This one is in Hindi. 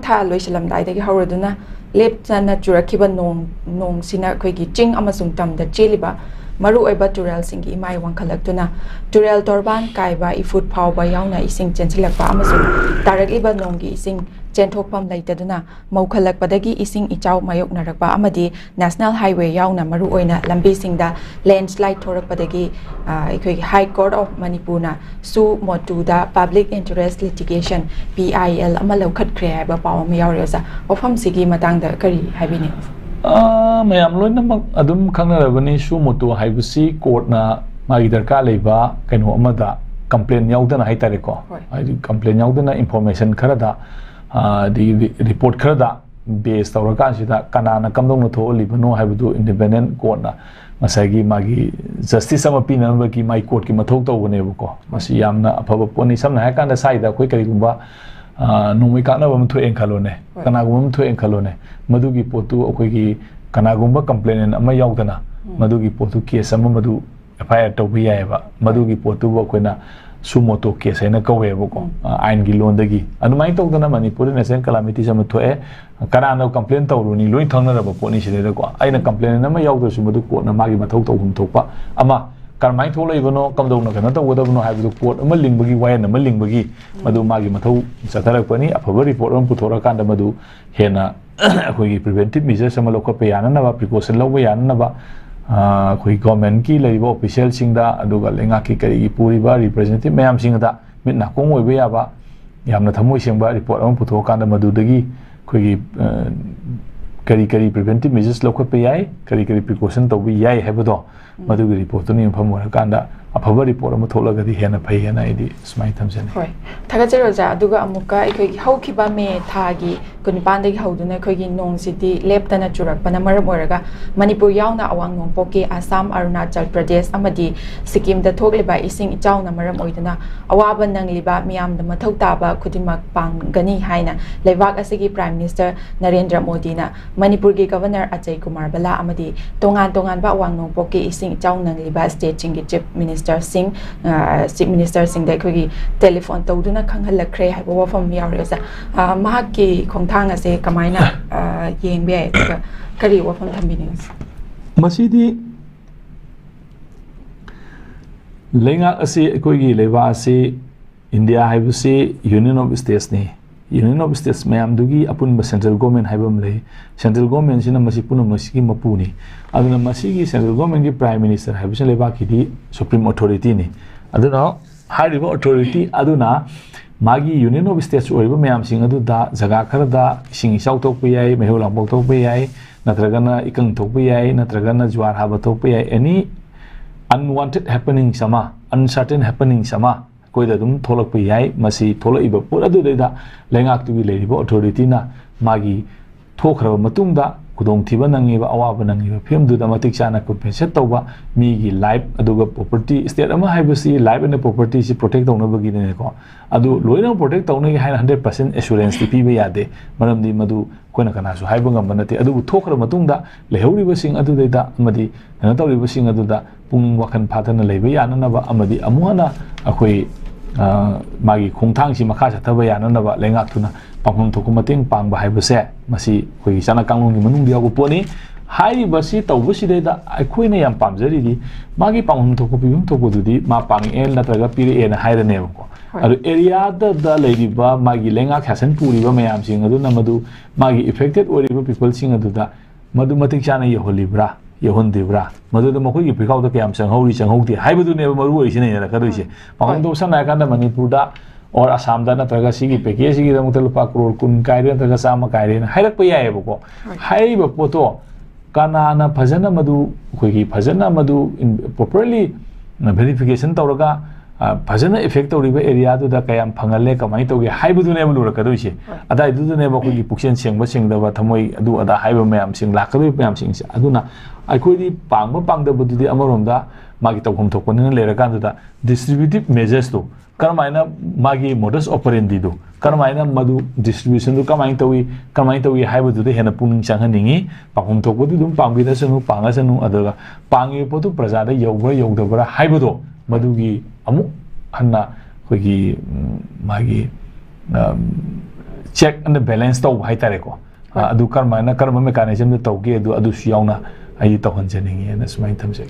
था लोइसलमदाइदगी हौरदुना लेपना चुरखिबा नोंग सिना अखोइगी चिंग अमसुंग तमदा चेलिबा मरु ओइबा तुरेल सिंगी इमाई वांखलक्तुना तुरेल तोरबान काइबा इफुट फावबा याउना इसिंग चेंसिलक्पा अमसुंग तारकलिबा नोंगी इसिंग चेंथोकफम लैतदुना मौखलक्पदगी इसिंग इचाउ मायोकनरक्पा अमदी national highway याउना Maru ओइना लंबीसिंगदा landslide थोरकपदगी अखोइगी high court of मणिपुरना सु मोटुदा पब्लिक इंटरेस्ट लिटिगेशन PIL अमा लौखटख्रे हाइबा पाव अमा याउरेजा वफमसिगी मतंगदा करी हाइबिनि मैम लोइनमक अदुम खंगनरबनी सुमोतो हाइबसी कोर्टना मागी दरकार लेबा कनो अमदा कंप्लेन याउदना हाइतारेको हाइदि कंप्लेन याउदना इंफॉर्मेशन खरदा दि रिपोर्ट खरदा बेस तौरकासिदा कनाना कमदोंना थोलिबनो हाइबदु इंडिपेंडेंट कोर्टना मसागी मागी जस्टिस अमा पिनबकी माई कोर्ट की मथौ तौबनेबको मसी यामना अफब पोनी समना हाकांदा साइदा कोई करिगुंबा नोंमै कानबम थोएन खलोने कनागुम थोएन खलोने मदुगी पोतु अखोइगी कनागुम कंप्लेन अमा याउदना मदुगी पोतु केस अमा मदु FIR तौबि यायबा मदुगी पोतु अखोइना सुमोतो केस हैना कवेबको आइन गी लोंदगी अनुमाइन तौदना मणिपुर नेशनल कैलामिटी सम थोए कनानो कंप्लेन तौरुनी लोइ थंगनरब पोनी सिदेको आइना कंप्लेन अमा याउदसु मदु कोर्टना मागी मथौ तौगुम थोपा अमा करमाई थोलइबनो कमदौना कनो तौगदबनो हाइबदु कोर्ट अमा लिंबगी वायन अमा लिंबगी मदु मागी मथौ चथरकपनी अफब रिपोर्ट अमा पुथोरा कांदा मदु हेना अखोइगी प्रिवेंटिव मेजर्स अमा लोखप याननबा प्रिकॉशन लौबा याननबा अखोइ गवर्नमेंट की लइबो ऑफिशियल सिंगदा अदुगा लेंगा की करी पूरीबा रिप्रेजेंटेटिव मैम सिंगदा मितना कोंग ओइबा याबा यामना थमोइ सेंबा रिपोर्ट अमा पुथो कांदा मदुदगी अखोइगी करी प्रिवेंटिव मेजर्स लोखप याय करी प्रिकॉशन तौबि याय हैबदो मदुगी रिपोर्ट तो नहीं फम होरकांदा अफब रिपोर्ट अमा थोलगदी हेना फै हेना इदी स्माइ थमजने होय थागजरोजा अदुगा अमुका इखोइगी हौखिबा मे थागी कुनिपानदगी हौदुना इखोइगी नोंसिदी लेपतना चुरकपना मरम ओरगा मणिपुर याउना अवांग नोंपोके आसाम अरुणाचल प्रदेश अमदी सिक्किम दा थोगलिबा इसिंग इचाउना मरम ओइदना अवाबा नंगलिबा मियामदा मथौ ताबा खुदिमक पांगनी हाइना लेबाक असिगी प्राइम मिनिस्टर नरेंद्र मोदीना मणिपुरगी गवर्नर अजय कुमार बला अमदी तोंगान बा अवांग नोंपोके इसिंग इचाउ नंगलिबा स्टेट सिंगी चीफ मिनिस्टर सिंह देखोगी टेलीफोन तौदुना खंगहलखरे हाइबो वफम यावरेसा महाकी खोंथांग असे कमाइना येंबे करी वफम थंबिनि मसीदी लेंगा असे कोइगी लेबा असे इंडिया हाइबसे यूनियन ऑफ स्टेट्स ने यूनियन ऑफ स्टेट्स मैम दुगी अपुन सेंट्रल गवर्नमेंट हाइबम ले सेंट्रल गवर्नमेंट सिना मसी पुन मसी मपुनी अदुना मसी की सेंट्रल गवर्नमेंट की प्राइम मिनिस्टर हाइबसे लेबा की सुप्रीम अथॉरिटी ने अदुना हाइरिबो अथॉरिटी अदुना मागी यूनियन ऑफ स्टेट्स ओइबो मैम सिंग अदुदा जगा खरदा सिंग इसाउ तोप याय मेहुल लांबो तोप याय नत्रगना इकंग तोप याय नत्रगना ज्वार हाब तोप याय एनी अनवांटेड हैपनिंग समा अनसर्टेन हैपनिंग समा कोइदा दुम थोलक पे याय मसी थोलइबो पुर अदुदैदा लेंगाक्तुगी लेरिबो अथॉरिटी ना मागी थोखरबा मतुंगदा खुदोंग थिबा नंगीबा अवाबा नंगीबा फिल्मदुदा मतिक चाना कम्पेंसेट तौबा मीगी लाइफ अदुगा प्रॉपर्टी स्टेट अमा हाइबसी लाइफ एंड प्रॉपर्टी सि प्रोटेक्ट तौनबगी नेको अदु लोइना प्रोटेक्ट तौनगी हाइन 100% एश्योरेंस ति पीबा यादे मरमदी मदु कोइना कनासु हाइबा ngam नते अदु थोखर मतुंगदा लेहौरिबा सिंग अदुदैदा अमदी न तौरिबा सिंग अदुदा पुंग वखन फाथना लेबा याननबा अमदी अमुहना अखोइ मागी खोंथांगसि मखा चथबा याननबा लेंगाक्तुना पांगम थोको मतेंग पांगबा हाइबसे मसी खोइ चाना कांगलोंगी मनुंग यागो पोनी हाइबसी तौबसिदैदा अखोइना याम पामजरिदि मागी पांगम थोको पिबम थोको दुदि मा पांग एल नत्रगा पिरे एन हाइरनेबको अदु एरिया दा लेरिबा मागी लेंगा खासन पुरिबा मयाम सिंग अदुना मदु मागी इफेक्टेड ओरिबा पीपल सिंग अदुदा मदु मतिक चाना यहोलिब्रा यहोंदिब्रा मदुदा मखोइगी पिकाउदा कयाम संगौरि संगौति हाइबदुनेबा मरु ओइसिने रखदोइसे पांगम तो सना कांदा मणिपुरदा और असम दा नत्रगा सिगी पैकेज सिगी दमुत लुपा करोड़ कुन कायरे नत्रगा सामा कायरे हाइरक यायबको हाइरिबा पोतो कानाना फजना मदु खोइगी फजना मदु प्रॉपर्ली वेरिफिकेशन तौरगा फजना इफेक्ट तौरिबा एरिया दुदा कयाम फंगले कमाई तौगे हाइबदुने लुरकदोइसे अदाय दुदुने बखोइगी पुक्सेन सेंगबा सेंगदबा थमोइ अदु अदा हाइबा मयाम सिंग लाकदोइ मयाम सिंगसे अदुना अखोइदि पांगबा पांगदबदुदि अमरोमदा मागी तौखम थोकपनिना लेरकांदुदा डिस्ट्रीब्यूटिव मेजर्स तो करमाइना मागी मोडस ऑपरेंडी दो करमाइना मदु डिस्ट्रीब्यूशन दो कमाई तौई हाइबदुदे हेना पुनिंग चांगनिंगी पांगम थोकबदु दुम पांगिदसनु पांगासनु अदगा पांगे पोतु प्रजादा यौबरा यौदबरा हाइबदो मदुगी अमु हन्ना खोगी मागी check and balance tau hai tare ko adu karma mechanism de tau ge adu su yauna ai tau han jeni na smai tham se